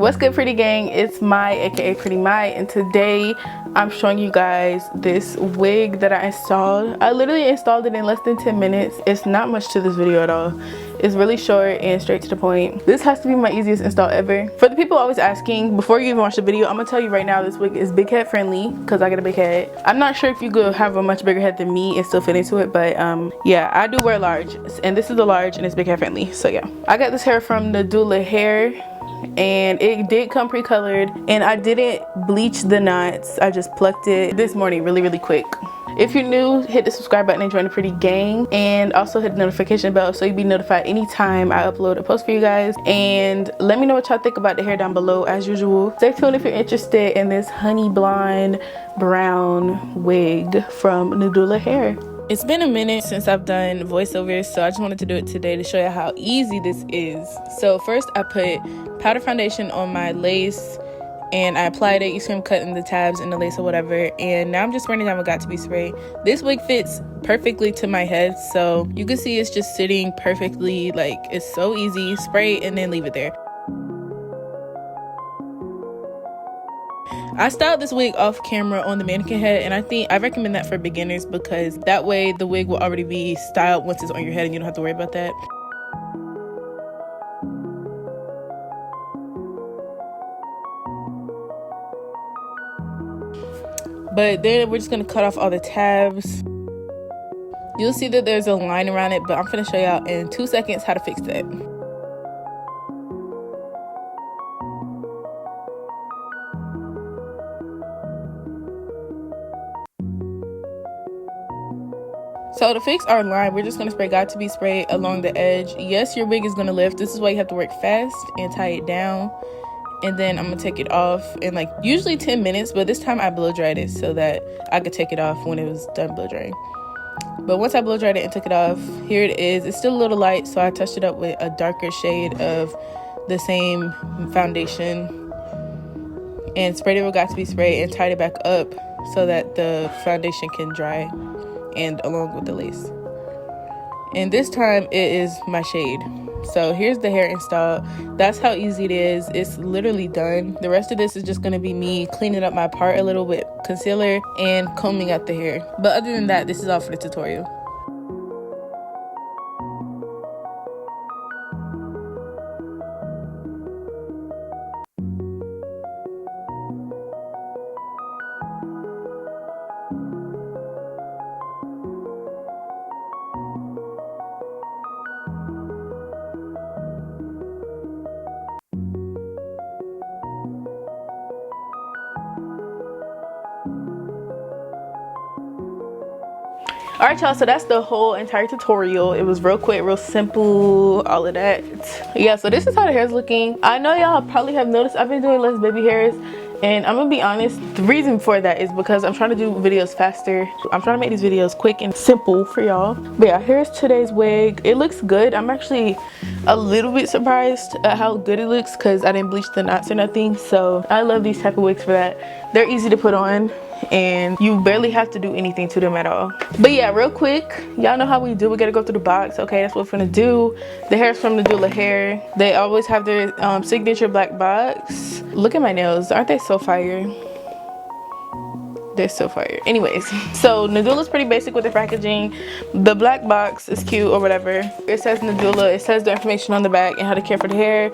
What's good, pretty gang? It's Mai, aka Pretty Mai, and today I'm showing you guys this wig that I installed. I literally installed it in less than 10 minutes. It's not much to this video at all. It's really short and straight to the point. This has to be my easiest install ever. For the people always asking, before you even watch the video, I'm gonna tell you right now, this wig is big head friendly because I got a big head. I'm not sure if you could have a much bigger head than me and still fit into it, but yeah, I do wear large, and this is the large and it's big head friendly. So yeah, I got this hair from Nadula hair, and it did come pre-colored, and I didn't bleach the knots. I just plucked it this morning really quick. If you're new, hit the subscribe button and join the pretty gang, and also hit the notification bell so you'll be notified anytime I upload a post for you guys. And let me know what y'all think about the hair down below as usual. Stay tuned if you're interested in this honey blonde brown wig from Nadula hair. It's been a minute since I've done voiceovers, so I just wanted to do it today to show you how easy this is. So first I put powder foundation on my lace, and I applied it. You see I'm cutting the tabs in the lace or whatever, and now I'm just spraying down with got2b spray. This wig fits perfectly to my head, so you can see it's just sitting perfectly. Like, it's so easy. Spray and then leave it there. I styled this wig off camera on the mannequin head, and I recommend that for beginners because that way the wig will already be styled once it's on your head and you don't have to worry about that. But then we're just gonna cut off all the tabs. You'll see that there's a line around it, but I'm gonna show y'all in 2 seconds how to fix that. So to fix our line, we're just going to spray got2b spray along the edge. Yes, your wig is going to lift. This is why you have to work fast and tie it down. And then I'm going to take it off in like usually 10 minutes. But this time I blow dried it so that I could take it off when it was done blow drying. But once I blow dried it and took it off, here it is. It's still a little light, so I touched it up with a darker shade of the same foundation. And sprayed it with got2b spray and tied it back up so that the foundation can dry, and along with the lace. And this time it is my shade. So here's the hair installed. That's how easy it is. It's literally done. The rest of this is just going to be me cleaning up my part a little with concealer and combing out the hair. But other than that, this is all for the tutorial. Alright y'all, so that's the whole entire tutorial. It was real quick, real simple, all of that. Yeah, so this is how the hair's looking. I know y'all probably have noticed I've been doing less baby hairs, and I'm gonna be honest, the reason for that is because I'm trying to do videos faster. I'm trying to make these videos quick and simple for y'all. But yeah, here's today's wig. It looks good. I'm actually a little bit surprised at how good it looks because I didn't bleach the knots or nothing. So I love these type of wigs for that. They're easy to put on, and you barely have to do anything to them at all. But yeah, real quick, y'all know how we do. We gotta go through the box. Okay, that's what we're gonna do. The hair's from Nadula hair. They always have their signature black box. Look at my nails, aren't they so fire? They're so fire. Anyways, so Nadula's pretty basic with the packaging. The black box is cute or whatever. It says Nadula. It says the information on the back and how to care for the hair.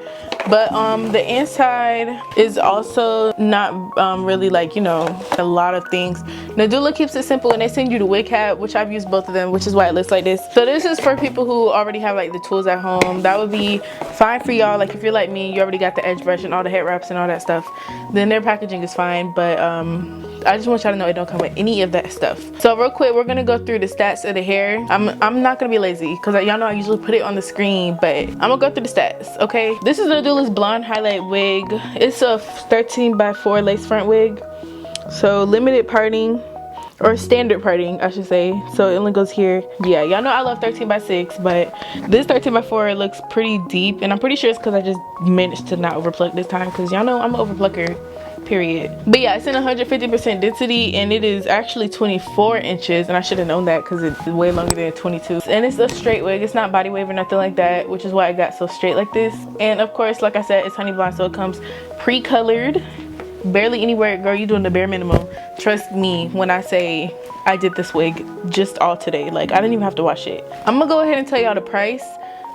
But the inside is also not really, like, you know, a lot of things. Nadula keeps it simple, and they send you the wig hat, which I've used both of them, which is why it looks like this. So this is for people who already have like the tools at home. That would be fine for y'all. Like if you're like me, you already got the edge brush and all the head wraps and all that stuff, then their packaging is fine. But I just want y'all to know it don't come with any of that stuff. So real quick, we're gonna go through the stats of the hair. I'm not gonna be lazy because y'all know I usually put it on the screen, but I'm gonna go through the stats. Okay, this is Nadula's blonde highlight wig. It's a 13x4 lace front wig, so limited parting, or standard parting I should say, so it only goes here. Yeah, y'all know I love 13x6, but this 13x4 looks pretty deep, and I'm pretty sure it's because I just managed to not overpluck this time, because y'all know I'm an overplucker. period. But yeah, it's in 150% density, and it is actually 24 inches, and I should have known that because it's way longer than 22. And it's a straight wig, it's not body wave or nothing like that, which is why I got so straight like this. And of course, like I said, it's honey blonde, so it comes pre-colored. Barely anywhere, girl, you doing the bare minimum. Trust me when I say I did this wig just all today. Like, I didn't even have to wash it. I'm gonna go ahead and tell y'all the price.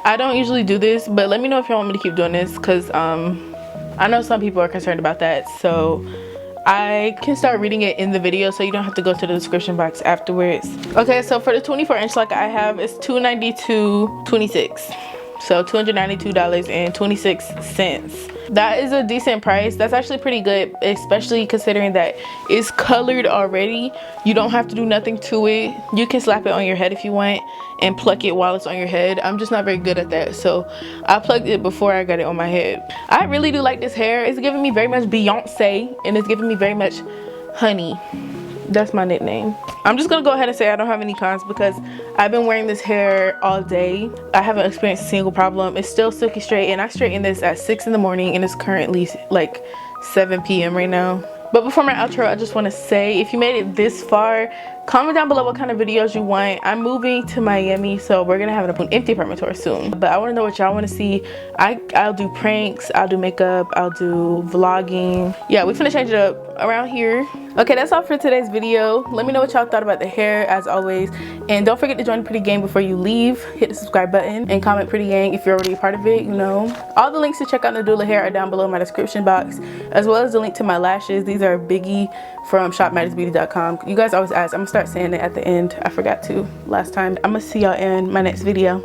I don't usually do this, but let me know if y'all want me to keep doing this, because I know some people are concerned about that, so I can start reading it in the video so you don't have to go to the description box afterwards. Okay, so for the 24 inch like I have, it's $292.26. So $292.26. That is a decent price. That's actually pretty good, especially considering that it's colored already. You don't have to do nothing to it. You can slap it on your head if you want and pluck it while it's on your head. I'm just not very good at that, so I plugged it before I got it on my head. I really do like this hair. It's giving me very much Beyonce, and it's giving me very much honey. That's my nickname. I'm just gonna go ahead and say I don't have any cons because I've been wearing this hair all day. I haven't experienced a single problem. It's still silky straight, and I straightened this at 6 in the morning, and it's currently like 7 p.m. right now. But before my outro, I just want to say, if you made it this far, comment down below what kind of videos you want. I'm moving to Miami, so we're gonna have an empty apartment tour soon. But I want to know what y'all want to see. I'll do pranks, I'll do makeup, I'll do vlogging. Yeah, we're finna change it up around here. Okay, that's all for today's video. Let me know what y'all thought about the hair, as always, and don't forget to join the Pretty Gang before you leave. Hit the subscribe button and comment Pretty Gang if you're already a part of it, you know. All the links to check out Nadula hair are down below in my description box, as well as the link to my lashes. These are Biggie from shopmattysbeauty.com. You guys always ask. I'm gonna start saying it at the end. I forgot to last time. I'm gonna see y'all in my next video.